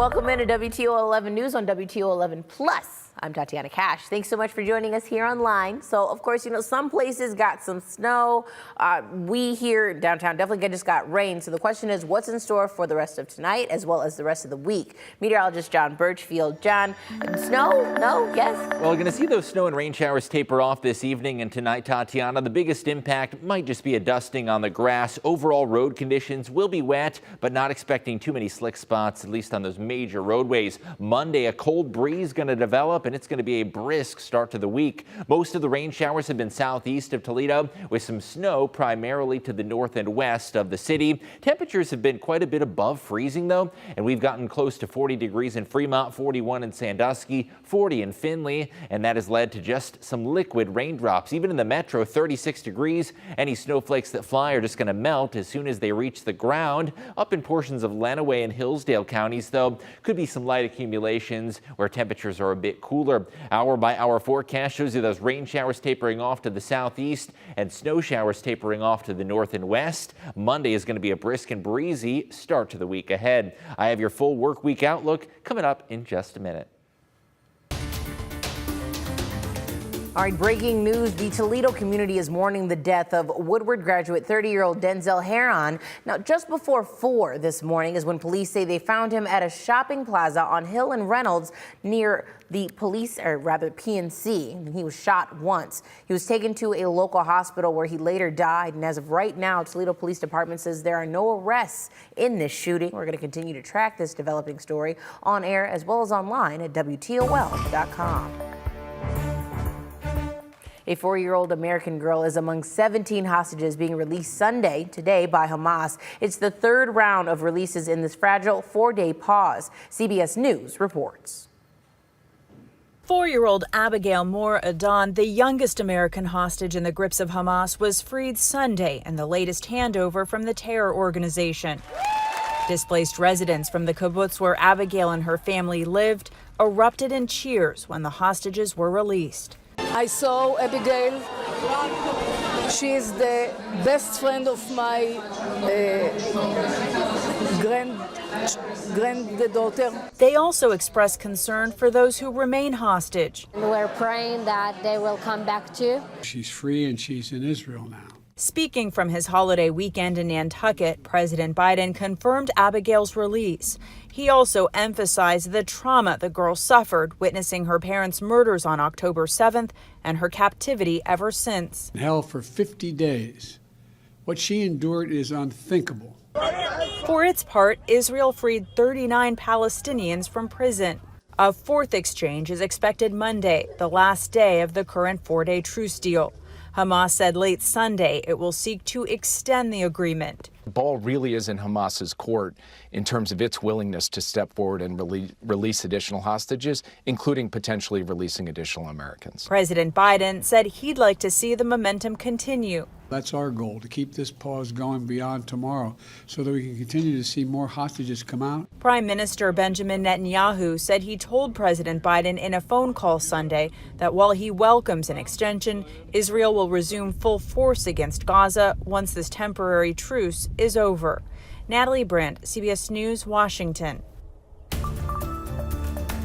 welcome into WTOL 11 News on WTOL 11 Plus. I'm Tatiana Cash. Thanks so much for joining us here online. So, of course, some places got some snow. We here in downtown definitely just got rain. So the question is, what's in store for the rest of tonight as well as the rest of the week? Meteorologist John Birchfield. John, snow? No? Yes? Well, we're going to see those snow and rain showers taper off this evening and tonight, Tatiana. The biggest impact might just be a dusting on the grass. Overall road conditions will be wet, but not expecting too many slick spots, at least on those major roadways. Monday, a cold breeze going to develop, and it's going to be a brisk start to the week. Most of the rain showers have been southeast of Toledo, with some snow primarily to the north and west of the city. Temperatures have been quite a bit above freezing, though, and we've gotten close to 40 degrees in Fremont, 41 in Sandusky, 40 in Findlay, and that has led to just some liquid raindrops. Even in the metro, 36 degrees. Any snowflakes that fly are just going to melt as soon as they reach the ground. Up in portions of Lenawee and Hillsdale counties, though, could be some light accumulations where temperatures are a bit cooler. Hour by hour forecast shows you those rain showers tapering off to the southeast and snow showers tapering off to the north and west. Monday is going to be a brisk and breezy start to the week ahead. I have your full work week outlook coming up in just a minute. All right, breaking news. The Toledo community is mourning the death of Woodward graduate 30-year-old Denzel Heron. Now, just before 4 this morning is when police say they found him at a shopping plaza on Hill and Reynolds near the PNC. He was shot once. He was taken to a local hospital where he later died. And as of right now, Toledo Police Department says there are no arrests in this shooting. We're going to continue to track this developing story on air as well as online at WTOL.com. A 4-year-old American girl is among 17 hostages being released today by Hamas. It's the third round of releases in this fragile 4-day pause. CBS News reports. 4-year-old Abigail Moore Adon, the youngest American hostage in the grips of Hamas, was freed Sunday in the latest handover from the terror organization. Displaced residents from the kibbutz where Abigail and her family lived erupted in cheers when the hostages were released. I saw Abigail. She is the best friend of my granddaughter. They also expressed concern for those who remain hostage. We're praying that they will come back too. She's free and she's in Israel now. Speaking from his holiday weekend in Nantucket, President Biden confirmed Abigail's release. He also emphasized the trauma the girl suffered witnessing her parents' murders on October 7th and her captivity ever since. In hell for 50 days. What she endured is unthinkable. For its part, Israel freed 39 Palestinians from prison. A fourth exchange is expected Monday, the last day of the current 4-day truce deal. Hamas said late Sunday it will seek to extend the agreement. The ball really is in Hamas's court in terms of its willingness to step forward and release additional hostages, including potentially releasing additional Americans. President Biden said he'd like to see the momentum continue. That's our goal, to keep this pause going beyond tomorrow so that we can continue to see more hostages come out. Prime Minister Benjamin Netanyahu said he told President Biden in a phone call Sunday that while he welcomes an extension, Israel will resume full force against Gaza once this temporary truce is over. Natalie Brandt, CBS News, Washington.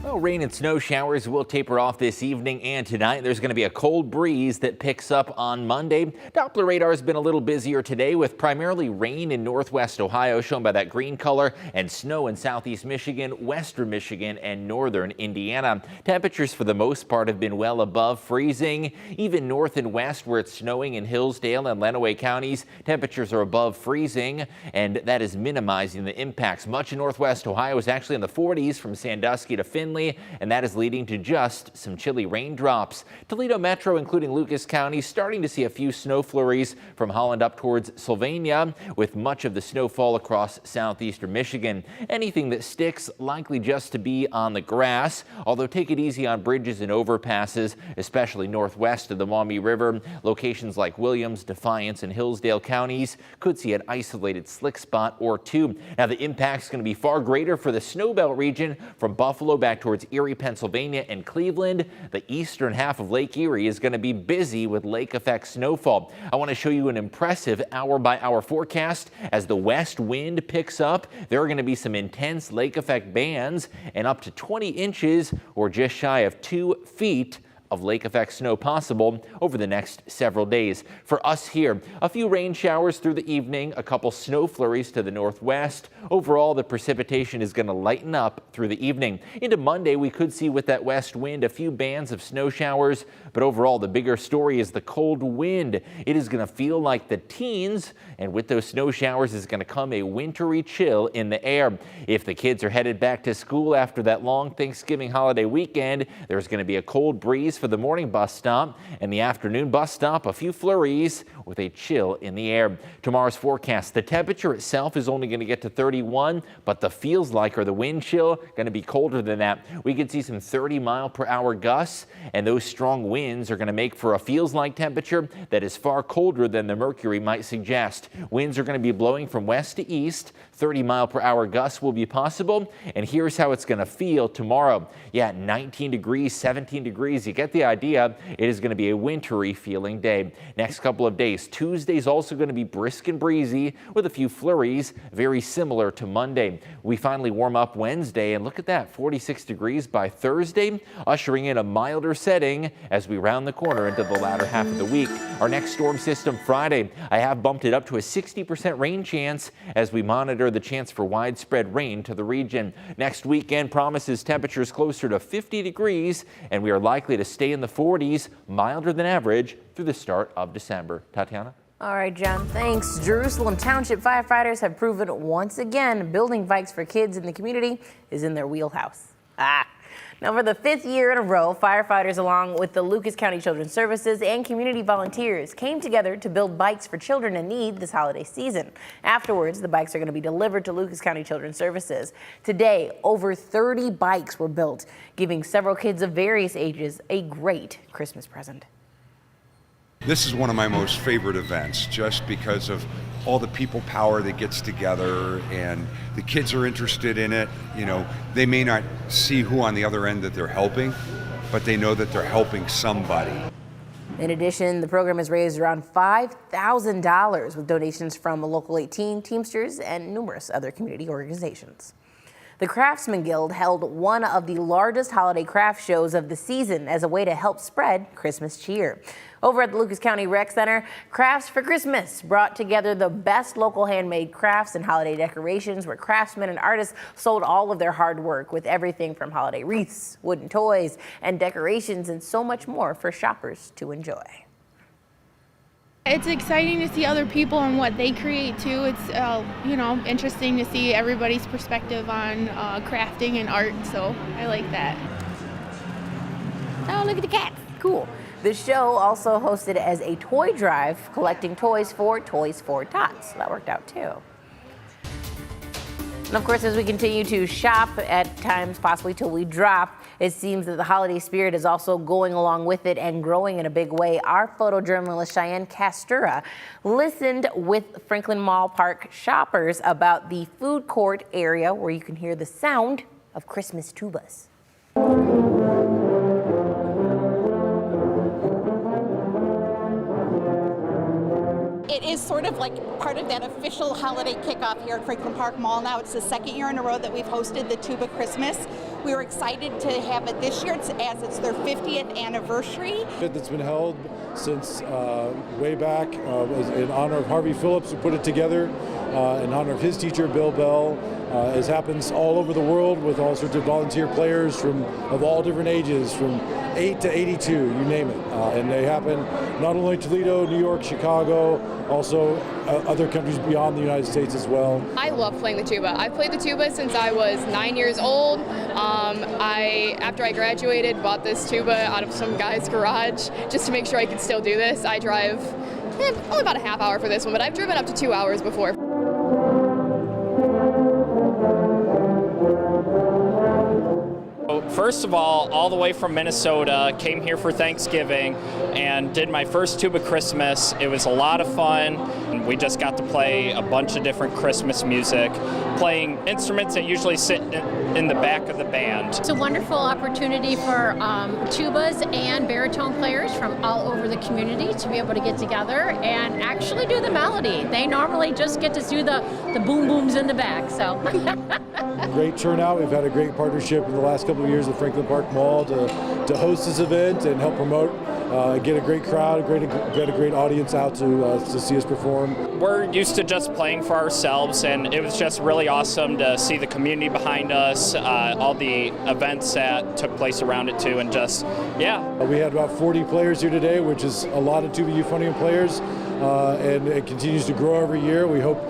Well, rain and snow showers will taper off this evening and tonight. There's going to be a cold breeze that picks up on Monday. Doppler radar has been a little busier today with primarily rain in northwest Ohio, shown by that green color, and snow in southeast Michigan, western Michigan, and northern Indiana. Temperatures for the most part have been well above freezing. Even north and west, where it's snowing in Hillsdale and Lenawee counties, temperatures are above freezing, and that is minimizing the impacts. Much of northwest Ohio is actually in the 40s from Sandusky to Findlay, and that is leading to just some chilly raindrops. Toledo Metro, including Lucas County, starting to see a few snow flurries from Holland up towards Sylvania, with much of the snowfall across southeastern Michigan. Anything that sticks likely just to be on the grass, although take it easy on bridges and overpasses, especially northwest of the Maumee River. Locations like Williams, Defiance, and Hillsdale counties could see an isolated slick spot or two. Now, the impact's going to be far greater for the Snowbelt region from Buffalo back towards towards Erie, Pennsylvania and Cleveland. The eastern half of Lake Erie is going to be busy with lake effect snowfall. I want to show you an impressive hour-by-hour forecast. As the west wind picks up, there are going to be some intense lake effect bands and up to 20 inches or just shy of 2 feet of lake effect snow possible over the next several days. For us here, a few rain showers through the evening, a couple snow flurries to the northwest. Overall, the precipitation is going to lighten up through the evening. Into Monday, we could see with that west wind a few bands of snow showers, but overall the bigger story is the cold wind. It is going to feel like the teens, and with those snow showers is going to come a wintry chill in the air. If the kids are headed back to school after that long Thanksgiving holiday weekend, there's going to be a cold breeze for the morning bus stop, and the afternoon bus stop, a few flurries with a chill in the air. Tomorrow's forecast, the temperature itself is only going to get to 31, but the feels like or the wind chill going to be colder than that. We could see some 30-mile-per-hour gusts, and those strong winds are going to make for a feels like temperature that is far colder than the mercury might suggest. Winds are going to be blowing from west to east. 30-mile-per-hour gusts will be possible, and here's how it's going to feel tomorrow. Yeah, 19 degrees, 17 degrees. You get the idea. It is going to be a wintry feeling day. Next couple of days, Tuesday's also going to be brisk and breezy with a few flurries, very similar to Monday. We finally warm up Wednesday, and look at that, 46 degrees by Thursday, ushering in a milder setting as we round the corner into the latter half of the week. Our next storm system Friday, I have bumped it up to a 60% rain chance as we monitor the chance for widespread rain to the region. Next weekend promises temperatures closer to 50 degrees, and we are likely to stay in the 40s, milder than average through the start of December. Tatiana? All right, John, thanks. Jerusalem Township firefighters have proven once again building bikes for kids in the community is in their wheelhouse. Now, for the 5th year in a row, firefighters along with the Lucas County Children's Services and community volunteers came together to build bikes for children in need this holiday season. Afterwards, the bikes are going to be delivered to Lucas County Children's Services. Today, over 30 bikes were built, giving several kids of various ages a great Christmas present. This is one of my most favorite events just because of all the people power that gets together, and the kids are interested in it. You know, they may not see who on the other end that they're helping, but they know that they're helping somebody. In addition, the program has raised around $5,000 with donations from a local 18 Teamsters and numerous other community organizations. The Craftsman Guild held one of the largest holiday craft shows of the season as a way to help spread Christmas cheer. Over at the Lucas County Rec Center, Crafts for Christmas brought together the best local handmade crafts and holiday decorations, where craftsmen and artists sold all of their hard work with everything from holiday wreaths, wooden toys, and decorations, and so much more for shoppers to enjoy. It's exciting to see other people and what they create too. It's interesting to see everybody's perspective on crafting and art, so I like that. Oh, look at the cats. Cool. The show also hosted as a toy drive, collecting toys for Tots. So that worked out too. And of course, as we continue to shop at times, possibly till we drop, it seems that the holiday spirit is also going along with it and growing in a big way. Our photojournalist Cheyenne Castura listened with Franklin Mall Park shoppers about the food court area where you can hear the sound of Christmas tubas. It is sort of like part of that official holiday kickoff here at Franklin Park Mall. Now it's the 2nd year in a row that we've hosted the Tuba Christmas. We were excited to have it this year as it's their 50th anniversary. That's been held since way back in honor of Harvey Phillips, who put it together, in honor of his teacher, Bill Bell. It happens all over the world with all sorts of volunteer players of all different ages, from 8 to 82, you name it. And they happen not only Toledo, New York, Chicago, also other countries beyond the United States as well. I love playing the tuba. I've played the tuba since I was 9 years old. After I graduated, bought this tuba out of some guy's garage just to make sure I could still do this. I drive only about a half hour for this one, but I've driven up to 2 hours before. First of all the way from Minnesota, came here for Thanksgiving and did my first Tuba Christmas. It was a lot of fun. And we just got to play a bunch of different Christmas music, playing instruments that usually sit in the back of the band. It's a wonderful opportunity for tubas and baritone players from all over the community to be able to get together and actually do the melody. They normally just get to do the boom booms in the back. So Great turnout. We've had a great partnership in the last couple of years with Franklin Park Mall to host this event and help promote, get a great crowd, get a great audience out to see us perform. We're used to just playing for ourselves, and it was just really awesome to see the community behind us, all the events that took place around it too, and just, yeah. We had about 40 players here today, which is a lot of tuba euphonium players, and it continues to grow every year. We hope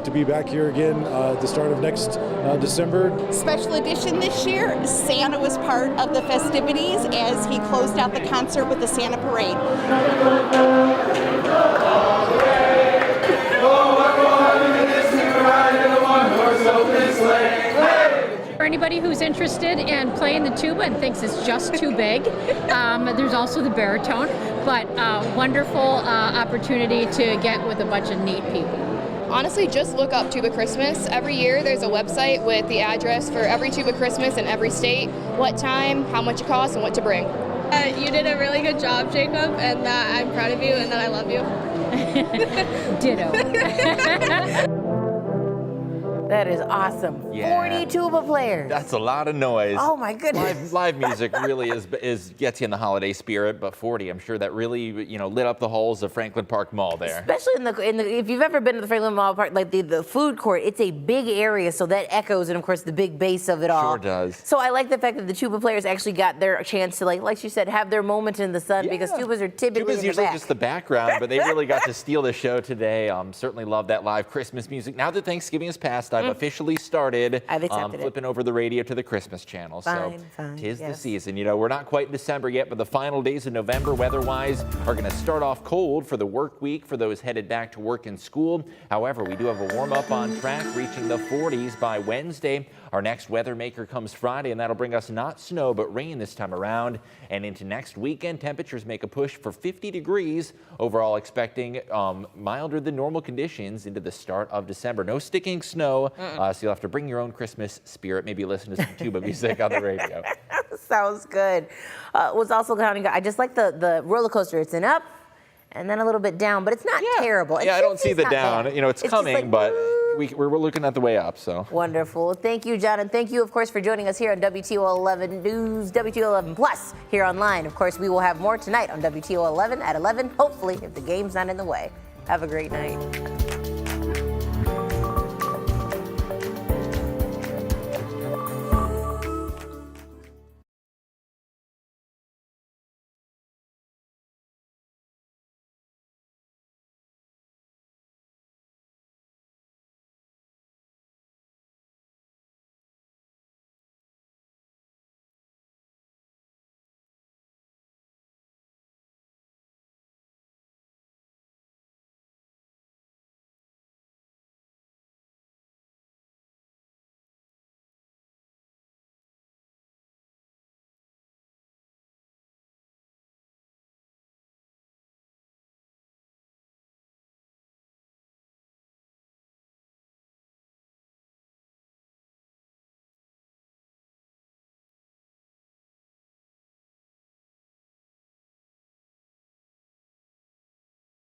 to be back here again at the start of next December. Special edition this year, Santa was part of the festivities as he closed out the concert with the Santa Parade. for anybody who's interested in playing the tuba and thinks it's just too big, there's also the baritone, but wonderful opportunity to get with a bunch of neat people. Honestly, just look up Tuba Christmas. Every year there's a website with the address for every Tuba Christmas in every state, what time, how much it costs, and what to bring. You did a really good job, Jacob, and that I'm proud of you and that I love you. Ditto. That is awesome. Yeah. 40 tuba players. That's a lot of noise. Oh my goodness. Live music really gets you in the holiday spirit, but 40, I'm sure that really lit up the halls of Franklin Park Mall there. Especially in the if you've ever been to the Franklin Mall Park, like the food court, it's a big area, so that echoes, and of course the big bass of it all. Sure does. So I like the fact that the tuba players actually got their chance to, like you said, have their moment in the sun, because tubas are typically in the usually back. just the background, but they really got to steal the show today. Certainly love that live Christmas music. Now that Thanksgiving is past, I've officially started flipping over the radio to the Christmas channel. Fine, so tis the season. We're not quite in December yet, but the final days of November weather-wise are going to start off cold for the work week for those headed back to work and school. However, we do have a warm-up on track, reaching the 40s by Wednesday. Our next weather maker comes Friday, and that'll bring us not snow, but rain this time around. And into next weekend, temperatures make a push for 50 degrees. Overall, expecting milder than normal conditions into the start of December. No sticking snow, so you'll have to bring your own Christmas spirit. Maybe listen to some tuba music on the radio. Sounds good. Was also counting. I just like the roller coaster. It's an up and then a little bit down, but it's not terrible. I don't see the down. It's coming, like, but we're looking at the way up. So wonderful. Thank you, John, and thank you, of course, for joining us here on WTOL 11 News, WTOL 11 Plus here online. Of course, we will have more tonight on WTOL 11 at 11. Hopefully, if the game's not in the way. Have a great night.